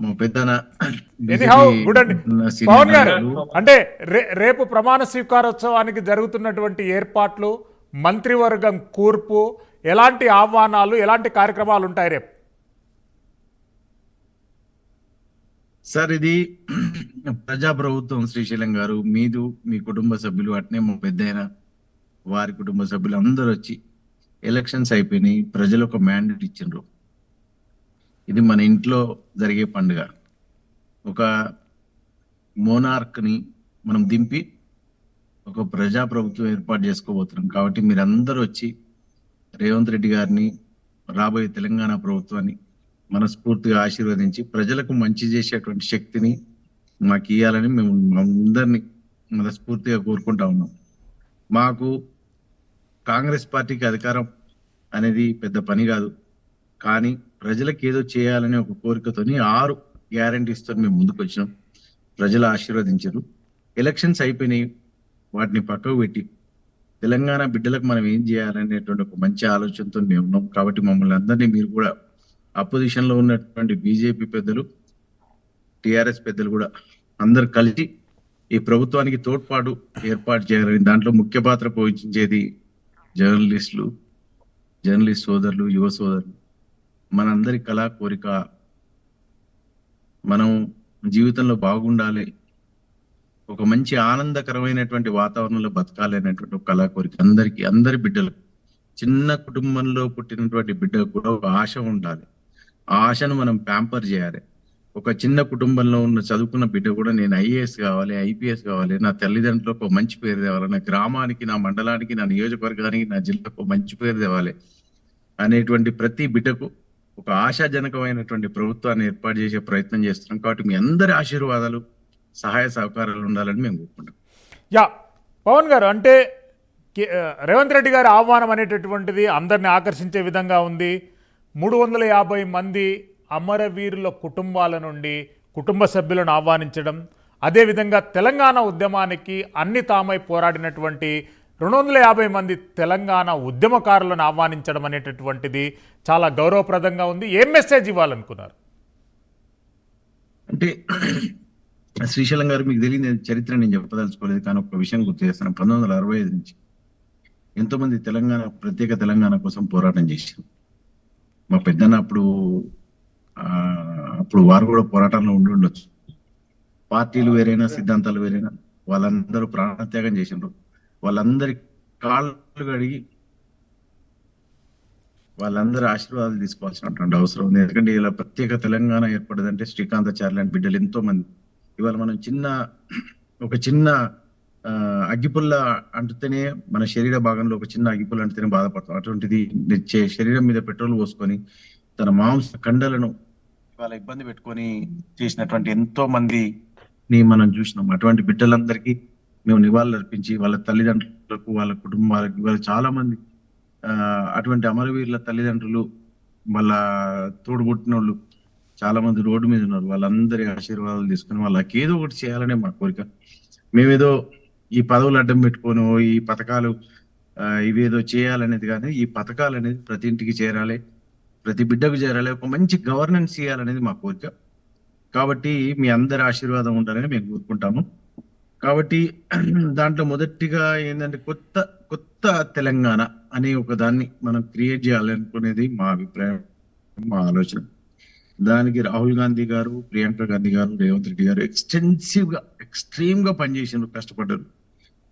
మా Peddana anyhow BJP good అండి. Senior Pawan గారు, నాయకులు. అంటే రేపు ప్రమాణ స్వీకారోత్సవానికి జరుగుతున్నటువంటి ఏర్పాట్లు, మంత్రివర్గం కూర్పు, ఎలాంటి ఆహ్వానాలు, ఎలాంటి కార్యక్రమాలు ఉంటాయి రేపు? సార్ ఇది ప్రజా ప్రభుత్వం. శ్రీశైలం గారు, మీదు మీ కుటుంబ సభ్యులు అట్నే మా పెద్దయిన వారి కుటుంబ సభ్యులు అందరూ వచ్చి ఎలక్షన్స్ అయిపోయినాయి, ప్రజలు ఒక మ్యాండేట్ ఇచ్చిండ్రు. ఇది మన ఇంట్లో జరిగే పండుగ. ఒక మోనార్క్ ని మనం దింపి ఒక ప్రజా ప్రభుత్వం ఏర్పాటు చేసుకోబోతున్నాం. కాబట్టి మీరందరూ వచ్చి రేవంత్ రెడ్డి గారిని, రాబోయే తెలంగాణ ప్రభుత్వాన్ని మనస్ఫూర్తిగా ఆశీర్వదించి ప్రజలకు మంచి చేసేటువంటి శక్తిని మాకు ఇవ్వాలని మేము అందరినీ మనస్ఫూర్తిగా కోరుకుంటా ఉన్నాం. మాకు కాంగ్రెస్ పార్టీకి అధికారం అనేది పెద్ద పని కాదు, కానీ ప్రజలకు ఏదో చేయాలనే ఒక కోరికతోని 6 గ్యారంటీస్తో మేము ముందుకు వచ్చినాం. ప్రజలు ఆశీర్వదించారు. ఎలక్షన్స్ అయిపోయినాయి, వాటిని పక్కకు పెట్టి తెలంగాణ బిడ్డలకు మనం ఏం చేయాలనేటువంటి ఒక మంచి ఆలోచనతో మేము ఉన్నాం. కాబట్టి మమ్మల్ని అందరినీ మీరు కూడా అపోజిషన్ లో ఉన్నటువంటి బీజేపీ పెద్దలు, టిఆర్ఎస్ పెద్దలు కూడా అందరు కలిసి ఈ ప్రభుత్వానికి తోడ్పాటు ఏర్పాటు చేయాలని, దాంట్లో ముఖ్య పాత్ర పోషించేది జర్నలిస్ట్ సోదరులు, యువ సోదరులు. మనందరి కళా కోరిక మనం జీవితంలో బాగుండాలి, ఒక మంచి ఆనందకరమైనటువంటి వాతావరణంలో బతకాలి అనేటువంటి ఒక కళా కోరిక అందరి బిడ్డలకు. చిన్న కుటుంబంలో పుట్టినటువంటి బిడ్డకు కూడా ఒక ఆశ ఉండాలి. ఆ ఆశను మనం ప్యాంపర్ చేయాలి. ఒక చిన్న కుటుంబంలో ఉన్న చదువుకున్న బిడ్డ కూడా నేను ఐఏఎస్ కావాలి, ఐపీఎస్ కావాలి, నా తల్లిదండ్రులకు ఒక మంచి పేరు తేవాలి, నా గ్రామానికి, నా మండలానికి, నా నియోజకవర్గానికి, నా జిల్లాకు ఒక మంచి పేరు తేవాలి అనేటువంటి ప్రతి బిడ్డకు ఒక ఆశాజనకమైనటువంటి ప్రభుత్వాన్ని ఏర్పాటు చేసే ప్రయత్నం చేస్తున్నాం. కాబట్టి మీ అందరి ఆశీర్వాదాలు, సహాయ సహకారాలు ఉండాలని మేము కోరుకుంటాం. యా పవన్ గారు, అంటే రేవంత్ రెడ్డి గారి ఆహ్వానం అనేటటువంటిది అందరిని ఆకర్షించే విధంగా ఉంది. 350 మంది అమరవీరుల కుటుంబాల నుండి కుటుంబ సభ్యులను ఆహ్వానించడం, అదేవిధంగా తెలంగాణ ఉద్యమానికి అన్ని తామై పోరాడినటువంటి 250 మంది తెలంగాణ ఉద్యమకారులను ఆహ్వానించడం అనేటటువంటిది చాలా గౌరవప్రదంగా ఉంది. ఏం మెసేజ్ ఇవ్వాలనుకున్నారు? అంటే శ్రీశైలం గారు, మీకు తెలియని చరిత్ర నేను చెప్పదలుచుకోలేదు, కానీ ఒక విషయం గుర్తు చేస్తాను. 1965 నుంచి ఎంతో మంది ప్రత్యేక తెలంగాణ కోసం పోరాటం చేశారు. మా పెద్దన్న అప్పుడు వారు కూడా పోరాటంలో ఉండొచ్చు. పార్టీలు వేరైనా, సిద్ధాంతాలు వేరైనా, వాళ్ళందరూ ప్రాణత్యాగం చేసిండ్రు. వాళ్ళందరి కాళ్ళు కడిగి వాళ్ళందరూ ఆశీర్వాదాలు తీసుకోవాల్సినటువంటి అవసరం ఉంది. ఎందుకంటే ఇలా ప్రత్యేక తెలంగాణ ఏర్పడదంటే శ్రీకాంతాచార్య లాంటి బిడ్డలు ఎంతో మంది. ఇవాళ మనం ఒక చిన్న అగ్గిపుల్ల అంటుతేనే, మన శరీర భాగంలో ఒక చిన్న అగ్గిపుల్ల అంటుతేనే బాధపడతాం. అటువంటిది శరీరం మీద పెట్రోల్ పోసుకొని తన మాంస కండలను ఇవాళ ఇబ్బంది పెట్టుకొని చేసినటువంటి ఎంతో మందిని మనం చూసినాం. అటువంటి బిడ్డలందరికీ మేము నివాళులు అర్పించి వాళ్ళ తల్లిదండ్రులకు, వాళ్ళ కుటుంబాలకు, ఇవాళ చాలా మంది అటువంటి అమరవీరుల తల్లిదండ్రులు, వాళ్ళ తోడుబుట్టిన వాళ్ళు చాలా మంది రోడ్డు మీద ఉన్నారు. వాళ్ళందరి ఆశీర్వాదాలు తీసుకుని వాళ్ళకి ఏదో ఒకటి చేయాలనే మా కోరిక. మేమేదో ఈ పదవులు అడ్డం పెట్టుకొని ఈ పథకాలు ఇవేదో చేయాలనేది కానీ, ఈ పథకాలు అనేది ప్రతి ఇంటికి చేరాలి, ప్రతి బిడ్డకు చేరాలి, ఒక మంచి గవర్నెన్స్ చేయాలనేది మా కోరిక. కాబట్టి మీ అందరి ఆశీర్వాదం ఉండాలని మేము కోరుకుంటాము. కాబట్టి దాంట్లో మొదటిగా ఏంటంటే కొత్త తెలంగాణ అనే ఒక దాన్ని మనం క్రియేట్ చేయాలనుకునేది మా అభిప్రాయం, మా ఆలోచన. దానికి రాహుల్ గాంధీ గారు, ప్రియాంక గాంధీ గారు, రేవంత్ రెడ్డి గారు ఎక్స్ట్రీమ్ గా పనిచేసినారు, కష్టపడ్డారు.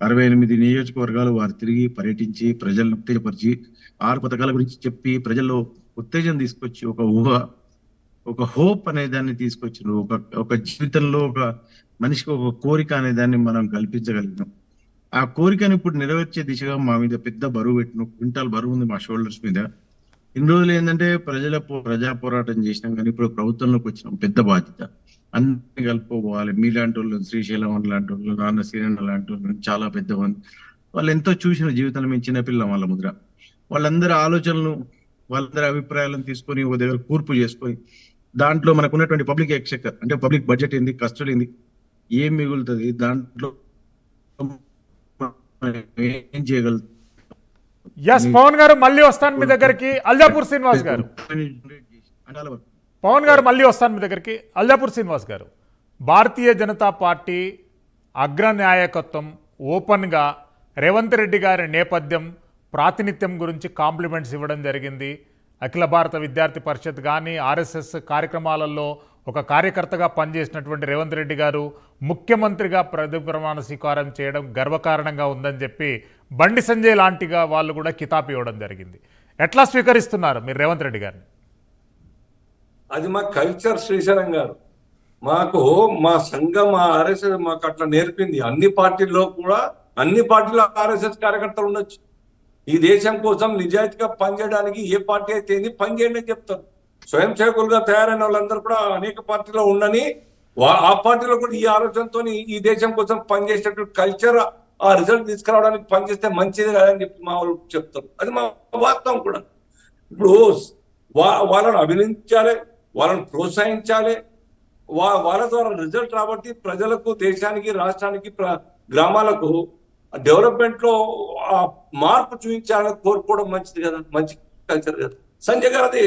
68 నియోజకవర్గాలు వారు తిరిగి పర్యటించి ప్రజలను ఉత్తేజపరిచి 6 పథకాల గురించి చెప్పి ప్రజల్లో ఉత్తేజం తీసుకొచ్చి ఒక హోప్ అనే దాన్ని తీసుకొచ్చారు. ఒక జీవితంలో ఒక మనిషికి ఒక కోరిక అనే దాన్ని మనం కల్పించగలిగినాం. ఆ కోరికను ఇప్పుడు నెరవేర్చే దిశగా మా మీద పెద్ద బరువు పెట్టిన క్వింటాల్ బరువు ఉంది మా షోల్డర్స్ మీద. ఇన్ని రోజులు ఏంటంటే ప్రజా పోరాటం చేసినాం, కానీ ఇప్పుడు ప్రభుత్వంలోకి వచ్చినాం. పెద్ద బాధ్యత, అన్ని కలుపుకోవాలి. మీలాంటి వాళ్ళు, శ్రీశైలం లాంటి వాళ్ళు, నాన్న శ్రీరణ లాంటి వాళ్ళు, చాలా పెద్ద వాళ్ళు ఎంతో చూసిన జీవితంలో మేము చిన్నపిల్లం వాళ్ళ ముద్ర. వాళ్ళందరి ఆలోచనలు, వాళ్ళందరి అభిప్రాయాలను తీసుకొని ఒక దగ్గర కూర్పు చేసుకొని, దాంట్లో మనకు ఉన్నటువంటి పబ్లిక్ ఎక్స్చెక్కర్ అంటే పబ్లిక్ బడ్జెట్ ఏంది, ఖర్చులు ఏంది, ఏం మిగులుతుంది, దాంట్లో ఏం చేయగలుగుతాం. ఎస్ పవన్ గారు, మళ్ళీ వస్తాను మీ దగ్గరికి. అల్జాపూర్ శ్రీనివాస్ గారు, పవన్ గారు మళ్ళీ వస్తాను మీ దగ్గరికి. అల్జాపూర్ శ్రీనివాస్ గారు, భారతీయ జనతా పార్టీ అగ్రనాయకత్వం ఓపెన్గా రేవంత్ రెడ్డి గారి నేపథ్యం ప్రాతినిధ్యం గురించి కాంప్లిమెంట్స్ ఇవ్వడం జరిగింది. అఖిల భారత విద్యార్థి పరిషత్ కానీ ఆర్ఎస్ఎస్ కార్యక్రమాలలో ఒక కార్యకర్తగా పనిచేసినటువంటి రేవంత్ రెడ్డి గారు ముఖ్యమంత్రిగా ప్రమాణ స్వీకారం చేయడం గర్వకారణంగా ఉందని చెప్పి బండి సంజయ్ లాంటిగా వాళ్ళు కూడా కితాబ్ ఇవ్వడం జరిగింది. ఎట్లా స్వీకరిస్తున్నారు మీరు రేవంత్ రెడ్డి గారిని? అది మా కల్చర్, శ్రీశైలం గారు. మాకు మా సంఘం, మా ఆర్ఎస్ఎస్ మాకు అట్లా నేర్పింది. అన్ని పార్టీల్లో కూడా, అన్ని పార్టీలో ఆర్ఎస్ఎస్ కార్యకర్తలు ఉండొచ్చు. ఈ దేశం కోసం నిజాయితీగా పనిచేయడానికి ఏ పార్టీ అయితే పనిచేయండి అని చెప్తారు. స్వయం సేవకులుగా తయారైన వాళ్ళందరూ కూడా అనేక పార్టీలో ఉండని, ఆ పార్టీలో కూడా ఈ ఆలోచనతో ఈ దేశం కోసం పనిచేసేటువంటి కల్చర్, ఆ రిజల్ట్ తీసుకురావడానికి పనిచేస్తే మంచిది కాదని చెప్పి మా వాళ్ళు చెప్తారు. అది మా వాస్తవం కూడా. ఇప్పుడు వాళ్ళని అభినందించాలి, వాళ్ళని ప్రోత్సహించాలి. వాళ్ళ ద్వారా రిజల్ట్ రాబట్టి ప్రజలకు, దేశానికి, రాష్ట్రానికి, గ్రామాలకు డెవలప్మెంట్ లో మార్పు చూపించాలని కోరుకోవడం మంచిది కదా, మంచి కల్చర్ కదా. సంజయ్ గారు అదే,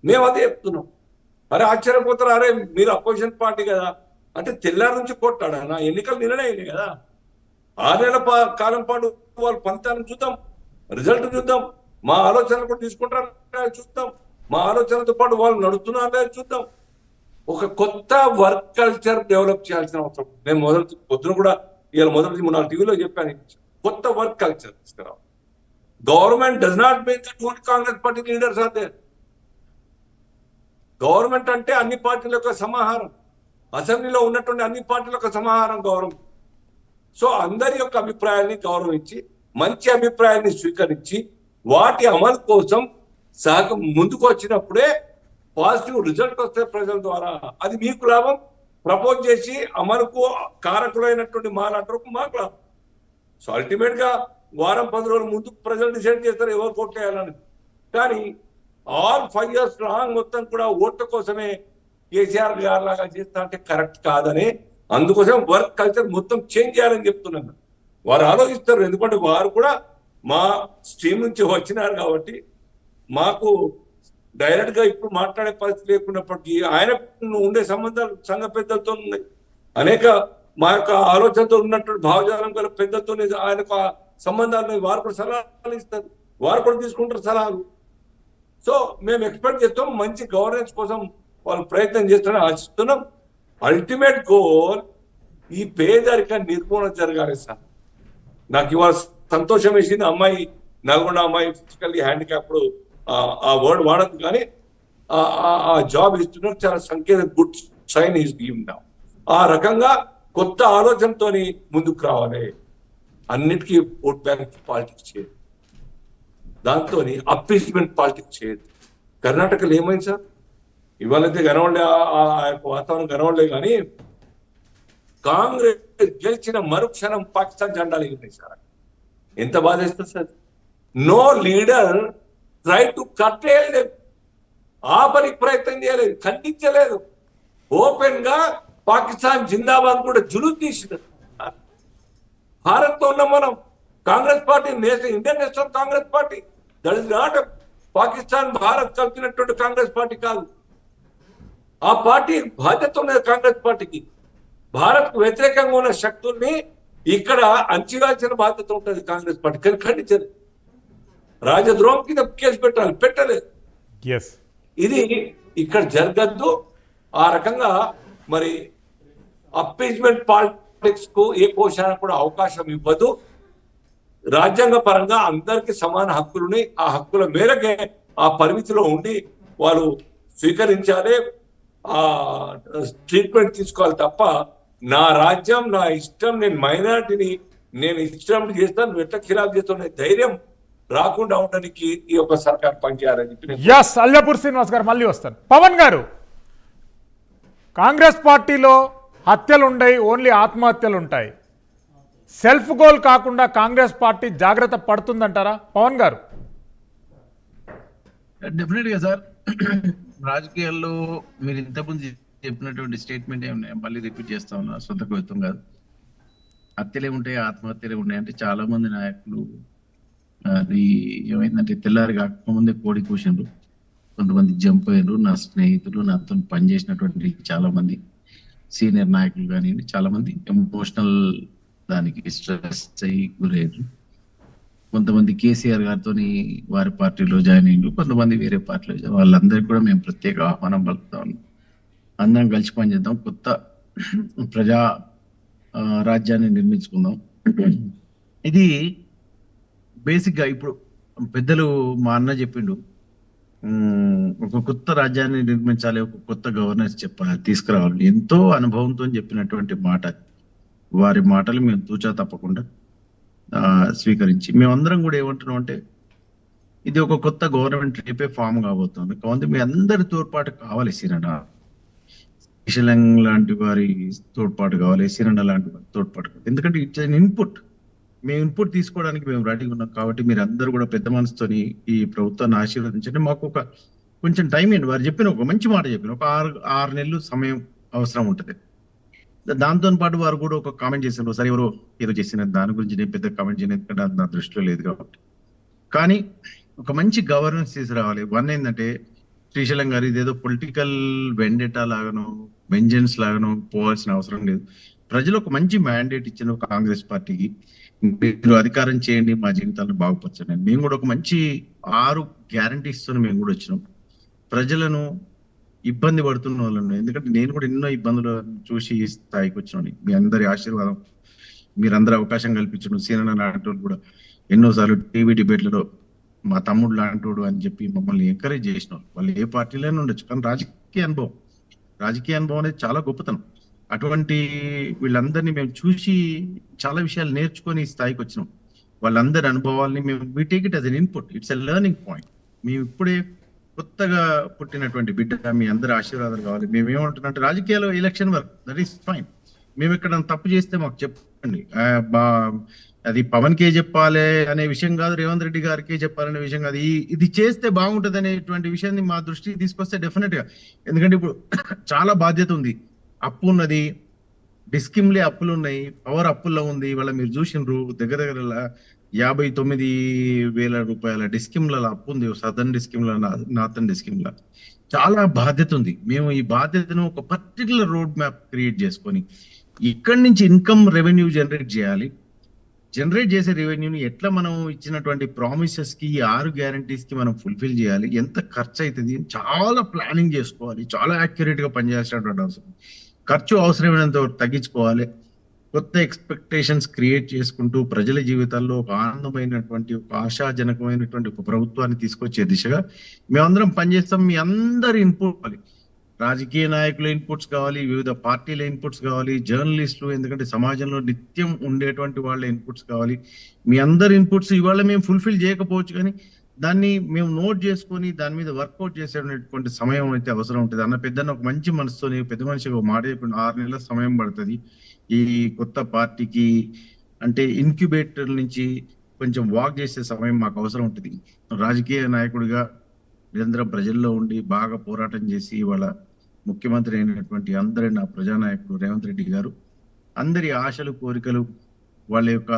మేము అదే చెప్తున్నాం. అరే ఆశ్చర్యపోతారు, అరే మీరు అపోజిషన్ పార్టీ కదా అంటే తెల్లారి నుంచి కొట్టాడా? నా ఎన్నికలు నిన్ననే అయినాయి కదా. 6 నెలల కాలం పాటు వాళ్ళ ఫలితాలను చూద్దాం, రిజల్ట్ చూద్దాం. మా ఆలోచనలు కూడా తీసుకుంటారా చూద్దాం. మా ఆలోచనలతో పాటు వాళ్ళు నడుస్తున్నారా చూద్దాం. ఒక కొత్త వర్క్ కల్చర్ డెవలప్ చేయాల్సిన అవసరం. నేను పొద్దున కూడా ఇవాళ మొదటి 3-4 టీవీలో చెప్పాను, కొత్త వర్క్ కల్చర్ తీసుకురావాలి. Government does not mean that only Congress party leaders are there. Government అంటే అన్ని పార్టీల యొక్క సమాహారం, అసెంబ్లీలో ఉన్నటువంటి అన్ని పార్టీల యొక్క సమాహారం గవర్నమెంట్. సో అందరి యొక్క అభిప్రాయాన్ని గౌరవించి, మంచి అభిప్రాయాన్ని స్వీకరించి, వాటి అమలు కోసం ముందుకు వచ్చినప్పుడే పాజిటివ్ రిజల్ట్ వస్తే ప్రజల ద్వారా అది మీకు లాభం. ప్రపోజ్ చేసి అమలుకు కారకులైనటువంటి మాలాంటకు మాకు లాభం. సో అల్టిమేట్ గా 1-10 రోజుల ముందు ప్రజలు డిసైడ్ చేస్తారు ఎవరు కొట్టేయాలని. కానీ ఆల్ 5 years లాంగ్ మొత్తం కూడా ఓట్ల కోసమే కేసీఆర్ గారు లాగా చేస్తా అంటే కరెక్ట్ కాదని, అందుకోసం వర్క్ కల్చర్ మొత్తం చేంజ్ చేయాలని చెప్తున్నాను. వారు ఆలోచిస్తారు, ఎందుకంటే వారు కూడా మా స్ట్రీమ్ నుంచి వచ్చినారు కాబట్టి మాకు డైరెక్ట్ గా ఇప్పుడు మాట్లాడే పరిస్థితి లేకున్నప్పటికీ ఆయన ఉండే సంబంధాలు సంఘ పెద్దలతో ఉన్నాయి. అనేక మా యొక్క ఆలోచనతో ఉన్నటువంటి భావజాలం గల పెద్దలతో ఆయనకు సంబంధాలు వారు కూడా సలహాలు ఇస్తారు, వారు కూడా తీసుకుంటారు సలహాలు. సో మేము ఎక్స్పెక్ట్ చేస్తాం, మంచి గవర్నెన్స్ కోసం వాళ్ళు ప్రయత్నం చేస్తారని ఆశిస్తున్నాం. అల్టిమేట్ గోల్ ఈ పేదరిక నిర్మూలన జరగాలి సార్. నాకు ఇవాళ సంతోషం వేసింది, అమ్మాయి నల్గొండ అమ్మాయి ఫిజికల్లీ హ్యాండిక్యాప్డ్ ఆ వర్డ్ వాడదు కానీ ఆ జాబ్ ఇస్తున్నారు, చాలా సంకేత good sign is giving now. ఆ రకంగా కొత్త ఆలోచనతో ముందుకు రావాలి. అన్నిటికీ ఓట్ బ్యాంక్ పాలిటిక్స్ చేయదు, దాంతో అప్పీస్మెంట్ పాలిటిక్స్ చేయదు. కర్ణాటకలో ఏమైంది సార్? ఇవాళైతే కనవలే, ఆ యొక్క వాతావరణం కనవలే, కానీ కాంగ్రెస్ గెలిచిన మరుక్షణం పాకిస్తాన్ జెండాలు ఎగిరినాయి సార్. ఎంత బాధేస్తుంది sir. No leader try to కట్టేయాలి, ఆపనికి ప్రయత్నం చేయలేదు, ఖండించలేదు. ఓపెన్ గా పాకిస్తాన్ జిందాబాద్ కూడా జులుం తీసినారు. భారత్ తో ఉన్నాం మనం. Congress party Indian National Congress party, that is not Pakistan Bharat కలిపినటువంటి కాంగ్రెస్ పార్టీ కాదు. ఆ పార్టీ బాధ్యత ఉన్నది కాంగ్రెస్ పార్టీకి. భారత్ కు వ్యతిరేకంగా ఉన్న శక్తుల్ని ఇక్కడ అంచిగాల్సిన బాధ్యత ఉంటుంది కాంగ్రెస్ పార్టీ. కానీ ఖండించలేదు, రాజద్రోహం కింద కేసు పెట్టలేదు. ఇది ఇక్కడ జరగద్దు. ఆ రకంగా మరి అప్పీజ్మెంట్ పాలిటిక్స్ కు ఏ కోశానికి కూడా అవకాశం ఇవ్వదు. రాజ్యాంగ పరంగా అందరికీ సమాన హక్కులుని, ఆ హక్కుల మేరకే ఆ పరిమితిలో ఉండి వాళ్ళు స్వీకరించాలి, ఆ ట్రీట్మెంట్ తీసుకోవాలి తప్ప నా రాజ్యం, నా ఇష్టం, నేను మైనారిటీని నేను ఇష్టం చేస్తాను, ఎట్లా ఖిలాఫ్ చేస్తున్న ధైర్యం రాకుండా ఉండడానికి ఈ యొక్క సర్కార్ పనిచేయాలని చెప్పి. అల్జాపూర్ శ్రీనివాస్ గారు మళ్ళీ వస్తాను. పవన్ గారు, కాంగ్రెస్ పార్టీలో హత్యలు ఉంటాయి, ఓన్లీ ఆత్మహత్యలు ఉంటాయి. సెల్ఫ్ గోల్ కాకుండా కాంగ్రెస్ పార్టీ జాగ్రత్త పడుతుందంటారా పవన్ గారు? డెఫినెట్ గా సార్. రాజకీయాల్లో మీరు ఇంతకుముందు చెప్పినటువంటి స్టేట్మెంట్ ఏమన్నా మళ్ళీ రిపీట్ చేస్తా ఉన్నా, సొంత కవిత్వం కాదు. హత్యలే ఉంటాయి, ఆత్మహత్యలే ఉంటాయి అంటే చాలా మంది నాయకులు అది ఏమైందంటే తెల్లారి కాకముందే కోడి కూర్చుండ్రు. కొంతమంది జంప్ అయ్యారు. నా స్నేహితులు, నాతో పనిచేసినటువంటి చాలా మంది సీనియర్ నాయకులు కానివ్వండి, చాలా మంది ఎమోషనల్ దానికి స్ట్రెస్ అయ్యి గురయ్యారు. కొంతమంది కేసీఆర్ గారితో వారి పార్టీలో జాయిన్ అయ్యారు, కొంతమంది వేరే పార్టీలో వాళ్ళందరికీ కూడా మేము ప్రత్యేక ఆహ్వానం పలుకుతాం. అందరం కలిసి పనిచేద్దాం, కొత్త ప్రజా రాజ్యాన్ని నిర్మించుకుందాం. ఇది బేసిక్ గా ఇప్పుడు పెద్దలు మా అన్న చెప్పిండు, ఒక కొత్త రాజ్యాన్ని నిర్మించాలి, ఒక కొత్త గవర్నెన్స్ తీసుకురావాలి. ఎంతో అనుభవంతో చెప్పినటువంటి మాట. వారి మాటలు మేము తూచా తప్పకుండా స్వీకరించి మేమందరం కూడా ఏమంటున్నాం అంటే, ఇది ఒక కొత్త గవర్నమెంట్ రేపే ఫామ్ కాబోతుంది. కాబట్టి మీ అందరి తోడ్పాటు కావాలి. శ్రీశైలం లాంటి వారి తోడ్పాటు కావాలి, సిరణ లాంటి వారి తోడ్పాటు కావాలి. ఎందుకంటే ఇట్స్ అన్ ఇన్పుట్. మేము ఇన్పుట్ తీసుకోవడానికి మేము రెడీగా ఉన్నాం. కాబట్టి మీరు అందరూ కూడా పెద్ద మనసుతోని ఈ ప్రభుత్వాన్ని ఆశీర్వదించండి. మాకు ఒక కొంచెం టైం ఏంటి, వారు చెప్పిన ఒక మంచి మాట చెప్పిన, ఒక 6 నెలలు సమయం అవసరం ఉంటుంది. దాంతో పాటు వారు కూడా ఒక కామెంట్ చేశారు, సరే ఎవరో ఏదో చేసిన దాని గురించి నేను పెద్ద కామెంట్ చేయను, ఎందుకంటే అది నా దృష్టిలో లేదు కాబట్టి. కానీ ఒక మంచి గవర్నెన్స్ తీసుకురావాలి. వన్ ఏంటంటే, శ్రీశైలం గారు ఇదేదో పొలిటికల్ వెండెటా లాగానో వెంజెన్స్ లాగానో పోవాల్సిన అవసరం లేదు. ప్రజలు ఒక మంచి మ్యాండేట్ ఇచ్చిన కాంగ్రెస్ పార్టీకి, మీరు అధికారం చేయండి, మా జీవితాలను బాగుపరచండి. మేము కూడా ఒక మంచి 6 గ్యారంటీస్తో మేము కూడా వచ్చినాం. ప్రజలను ఇబ్బంది పడుతున్న వాళ్ళను, ఎందుకంటే నేను కూడా ఎన్నో ఇబ్బందులు చూసి ఈ స్థాయికి వచ్చినాను. మీ అందరి ఆశీర్వాదం, మీరందరూ అవకాశం కల్పించడం, సీనన్న లాంటి వాళ్ళు కూడా ఎన్నోసార్లు టీవీ డిబేట్లలో మా తమ్ముడు లాంటోడు అని చెప్పి మమ్మల్ని ఎంకరేజ్ చేసిన వాళ్ళు ఏ పార్టీలోనే ఉండొచ్చు, కానీ రాజకీయ అనుభవం అనేది చాలా గొప్పతనం. అటువంటి వీళ్ళందరినీ మేము చూసి చాలా విషయాలు నేర్చుకొని ఈ స్థాయికి వచ్చినాం. వాళ్ళందరి అనుభవాల్ని మేము we take it as an input, it's a learning point. మేము ఇప్పుడే కొత్తగా పుట్టినటువంటి బిడ్డ, మీ అందరి ఆశీర్వాదాలు కావాలి. మేము ఏమంటున్నాం, రాజకీయాల్లో election work that is fine. మేము ఇక్కడ తప్పు చేస్తే మాకు చెప్పండి. అది పవన్ కే చెప్పాలి అనే విషయం కాదు, రేవంత్ రెడ్డి గారికి చెప్పాలనే విషయం కాదు. ఇది చేస్తే బాగుంటది అనేటువంటి విషయాన్ని మా దృష్టికి తీసుకొస్తే డెఫినెట్ గా, ఎందుకంటే ఇప్పుడు చాలా బాధ్యత ఉంది. అప్పు ఉన్నది, డిస్కిమ్లే అప్పులు ఉన్నాయి, పవర్ అప్పుల్లో ఉంది. ఇవాళ మీరు చూసినారు, దగ్గర 59,000 రూపాయల డిస్కిమ్ల అప్పు ఉంది. సదర్న్ డిస్కిమ్ల, నార్థన్ డిస్కిమ్ల చాలా బాధ్యత ఉంది. మేము ఈ బాధ్యతను ఒక పర్టికులర్ రోడ్ మ్యాప్ క్రియేట్ చేసుకొని ఇక్కడి నుంచి ఇన్కమ్ రెవెన్యూ జనరేట్ చేసే రెవెన్యూని ఎట్లా మనం ఇచ్చినటువంటి ప్రామిసెస్ కి, 6 గ్యారంటీస్ కి మనం ఫుల్ఫిల్ చేయాలి, ఎంత ఖర్చు అవుతుంది చాలా ప్లానింగ్ చేసుకోవాలి, చాలా యాక్యురేట్ గా పనిచేయాల్సినటువంటి అవసరం. ఖర్చు అవసరమైనంత తగ్గించుకోవాలి, కొత్త ఎక్స్పెక్టేషన్స్ క్రియేట్ చేసుకుంటూ ప్రజల జీవితాల్లో ఒక ఆనందమైనటువంటి, ఒక ఆశాజనకమైనటువంటి ఒక ప్రభుత్వాన్ని తీసుకొచ్చే దిశగా మేమందరం పనిచేస్తాం. మీ అందరి ఇన్పుట్ కావాలి, రాజకీయ నాయకుల ఇన్పుట్స్ కావాలి, వివిధ పార్టీల ఇన్పుట్స్ కావాలి, జర్నలిస్టులు, ఎందుకంటే సమాజంలో నిత్యం ఉండేటువంటి వాళ్ళ ఇన్పుట్స్ కావాలి. మీ అందరి ఇన్పుట్స్ ఇవాళ మేము ఫుల్ఫిల్ చేయకపోవచ్చు, కానీ దాన్ని మేము నోట్ చేసుకొని దాని మీద వర్కౌట్ చేసేటువంటి సమయం అయితే అవసరం ఉంటుంది. అన్న పెద్దన్న ఒక మంచి మనసుతోని, పెద్ద మనిషిగా ఒక మాట చెప్పిన 6 నెలల సమయం పడుతుంది ఈ కొత్త పార్టీకి. అంటే ఇన్క్యుబేటర్ నుంచి కొంచెం వాక్ చేసే సమయం మాకు అవసరం ఉంటుంది. రాజకీయ నాయకుడిగా నిరంతరం ప్రజల్లో ఉండి బాగా పోరాటం చేసి ఇవాళ ముఖ్యమంత్రి అయినటువంటి అందరి నా ప్రజానాయకుడు రేవంత్ రెడ్డి గారు అందరి ఆశలు, కోరికలు, వాళ్ళ యొక్క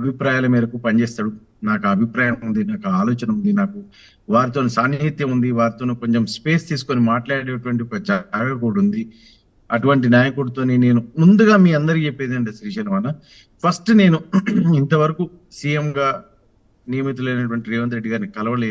అభిప్రాయాల మేరకు పనిచేస్తాడు. నాకు అభిప్రాయం ఉంది, నాకు ఆలోచన ఉంది, నాకు వారితో సాన్నిహిత్యం ఉంది, వారితో కొంచెం స్పేస్ తీసుకొని మాట్లాడేటువంటి ఒక జాగా కూడా ఉంది. అటువంటి నాయకుడితో నేను ముందుగా మీ అందరికి చెప్పేది అంటే, శ్రీశైలం అన్న, ఫస్ట్ నేను ఇంతవరకు సీఎం గా నియమితులైనటువంటి రేవంత్ రెడ్డి గారిని కలవలేదు.